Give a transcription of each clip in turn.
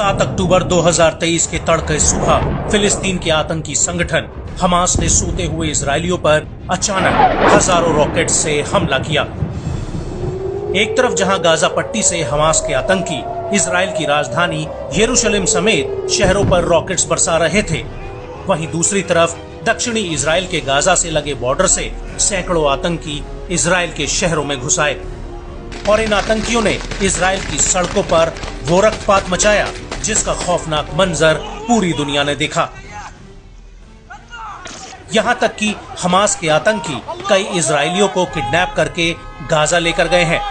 7 अक्टूबर 2023 के तड़के सुबह फिलिस्तीन के आतंकी संगठन हमास ने सोते हुए इजरायलियों पर अचानक हजारों रॉकेट से हमला किया। एक तरफ जहां गाजा पट्टी से हमास के आतंकी इजराइल की राजधानी यरूशलेम समेत शहरों पर रॉकेट्स बरसा रहे थे, वहीं दूसरी तरफ दक्षिणी इजराइल के गाजा से लगे बॉर्डर से सैकड़ों आतंकी इजराइल के शहरों में घुस आए और इन आतंकियों ने इजराइल की सड़कों पर वो रक्तपात मचाया जिसका खौफनाक मंजर पूरी दुनिया ने देखा। यहाँ तक कि हमास के आतंकी कई इजरायलियों को किडनैप करके गाजा लेकर गए हैं।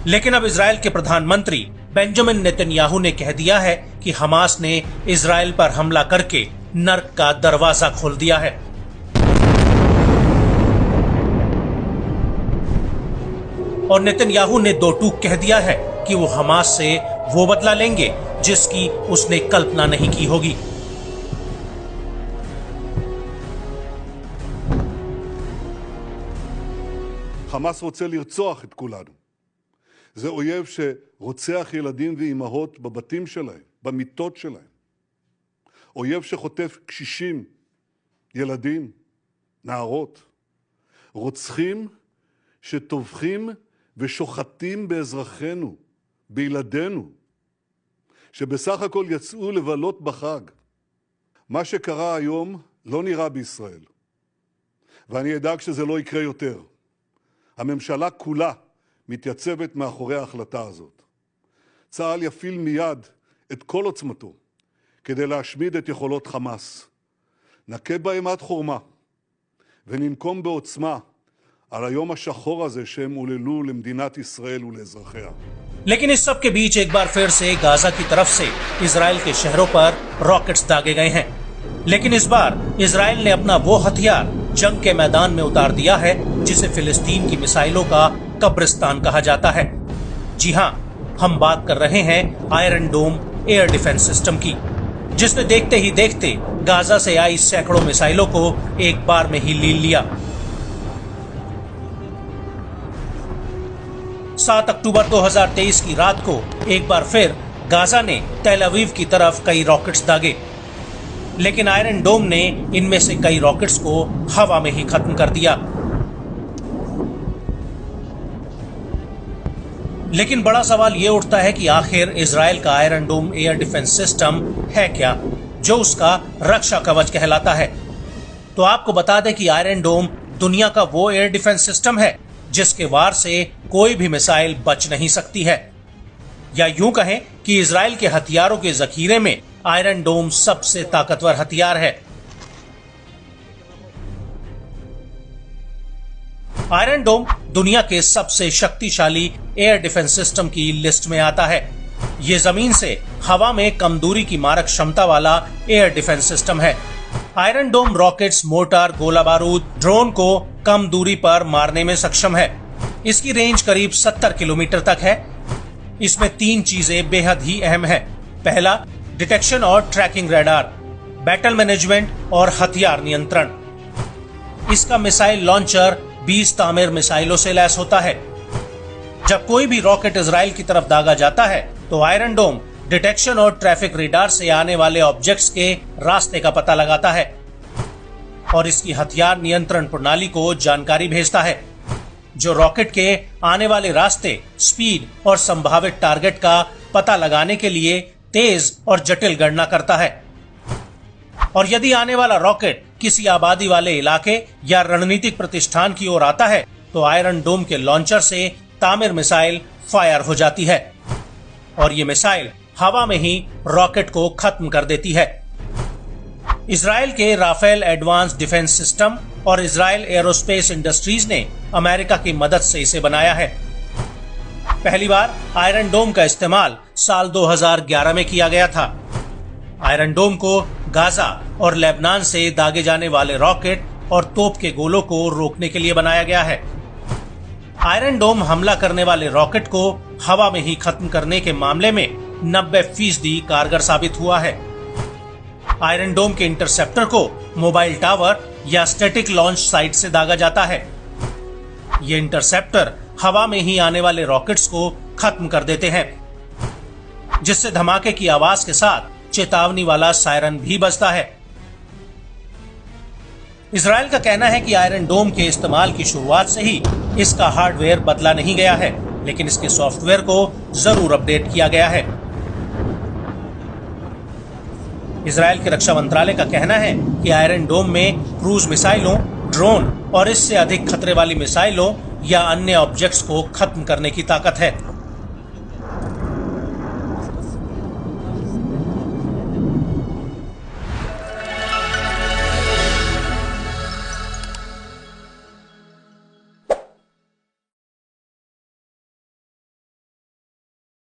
लेकिन अब इजराइल के प्रधानमंत्री बेंजामिन नेतन्याहू ने कह दिया है कि हमास ने इजराइल पर हमला करके नर्क का दरवाजा खोल दिया है। और नेतन्याहू ने दो टूक कह दिया है कि वो हमास से वो बदला लेंगे जिसकी उसने कल्पना नहीं की होगी। חמאס רוצה לרצוח את כולנו. זה אויב שרוצח ילדים ואימהות בבתים שלהם, במיטות שלהם. אויב שחוטף קשישים, ילדים, נערות. רוצחים שטובחים ושוחטים באזרחינו, בילדינו, שבסך הכל יצאו לבלות בחג. מה שקרה היום לא נראה בישראל. ואני אדאג שזה לא יקרה יותר. הממשלה כולה מתייצבת מאחורי ההחלטה הזאת. צה"ל יפעיל מיד את כל עוצמתו כדי להשמיד את יכולות חמאס. נכה בהם עד חורמה וננקום בעוצמה על היום השחור הזה שהם עוללו למדינת ישראל ולאזרחיה. लेकिन इस सब के बीच एक बार फिर से गाजा की तरफ से इजराइल के शहरों पर रॉकेट्स दागे गए हैं। लेकिन इस बार इजराइल ने अपना वो हथियार जंग के मैदान में उतार दिया है जिसे फिलिस्तीन की मिसाइलों का कब्रिस्तान कहा जाता है। जी हाँ, हम बात कर रहे हैं आयरन डोम एयर डिफेंस सिस्टम की, जिसने देखते ही देखते गाजा से आई सैकड़ों मिसाइलों को एक बार में ही लील लिया। 7 अक्टूबर 2023 की रात को एक बार फिर गाजा ने तेल अवीव की तरफ कई रॉकेट्स दागे, लेकिन आयरन डोम ने इनमें से कई रॉकेट्स को हवा में ही खत्म कर दिया। लेकिन बड़ा सवाल ये उठता है कि आखिर इजराइल का आयरन डोम एयर डिफेंस सिस्टम है क्या, जो उसका रक्षा कवच कहलाता है। तो आपको बता दें कि आयरन डोम दुनिया का वो एयर डिफेंस सिस्टम है जिसके वार से कोई भी मिसाइल बच नहीं सकती है, या यूं कहें कि इजराइल के हथियारों के जखीरे में आयरन डोम सबसे ताकतवर हथियार है। आयरन डोम दुनिया के सबसे शक्तिशाली एयर डिफेंस सिस्टम की लिस्ट में आता है। ये जमीन से हवा में कम दूरी की मारक क्षमता वाला एयर डिफेंस सिस्टम है। आयरन डोम रॉकेट्स, मोर्टार, गोला बारूद, ड्रोन को कम दूरी पर मारने में सक्षम है। इसकी रेंज करीब 70 किलोमीटर तक है। इसमें 3 चीजें बेहद ही अहम है। पहला, डिटेक्शन और ट्रैकिंग रडार, बैटल मैनेजमेंट और हथियार नियंत्रण। इसका मिसाइल लॉन्चर 20 तामीर मिसाइलों से लैस होता है। जब कोई भी रॉकेट इजराइल की तरफ दागा जाता है तो आयरन डोम डिटेक्शन और ट्रैफिक रडार से आने वाले ऑब्जेक्ट्स के रास्ते का पता लगाता है और इसकी हथियार नियंत्रण प्रणाली को जानकारी भेजता है, जो रॉकेट के आने वाले रास्ते, स्पीड और संभावित टारगेट का पता लगाने के लिए तेज और जटिल गणना करता है। और यदि आने वाला रॉकेट किसी आबादी वाले इलाके या रणनीतिक प्रतिष्ठान की ओर आता है तो आयरन डोम के लॉन्चर से तामीर मिसाइल फायर हो जाती है और ये मिसाइल हवा में ही रॉकेट को खत्म कर देती है। इजराइल के राफेल एडवांस डिफेंस सिस्टम और इजराइल एरोस्पेस इंडस्ट्रीज ने अमेरिका की मदद से इसे बनाया है। पहली बार आयरन डोम का इस्तेमाल साल 2011 में किया गया था। आयरन डोम को गाजा और लेबनान से दागे जाने वाले रॉकेट और तोप के गोलों को रोकने के लिए बनाया गया है। आयरन डोम हमला करने वाले रॉकेट को हवा में ही खत्म करने के मामले में 90% कारगर साबित हुआ है। आयरन डोम के इंटरसेप्टर को मोबाइल टावर या स्टैटिक लॉन्च साइट से दागा जाता है। ये इंटरसेप्टर हवा में ही आने वाले रॉकेट्स को खत्म कर देते हैं, जिससे धमाके की आवाज के साथ चेतावनी वाला सायरन भी बजता है। इजराइल का कहना है कि आयरन डोम के इस्तेमाल की शुरुआत से ही इसका हार्डवेयर बदला नहीं गया है, लेकिन इसके सॉफ्टवेयर को जरूर अपडेट किया गया है। इजराइल के रक्षा मंत्रालय का कहना है कि आयरन डोम में क्रूज मिसाइलों, ड्रोन और इससे अधिक खतरे वाली मिसाइलों या अन्य ऑब्जेक्ट्स को खत्म करने की ताकत है।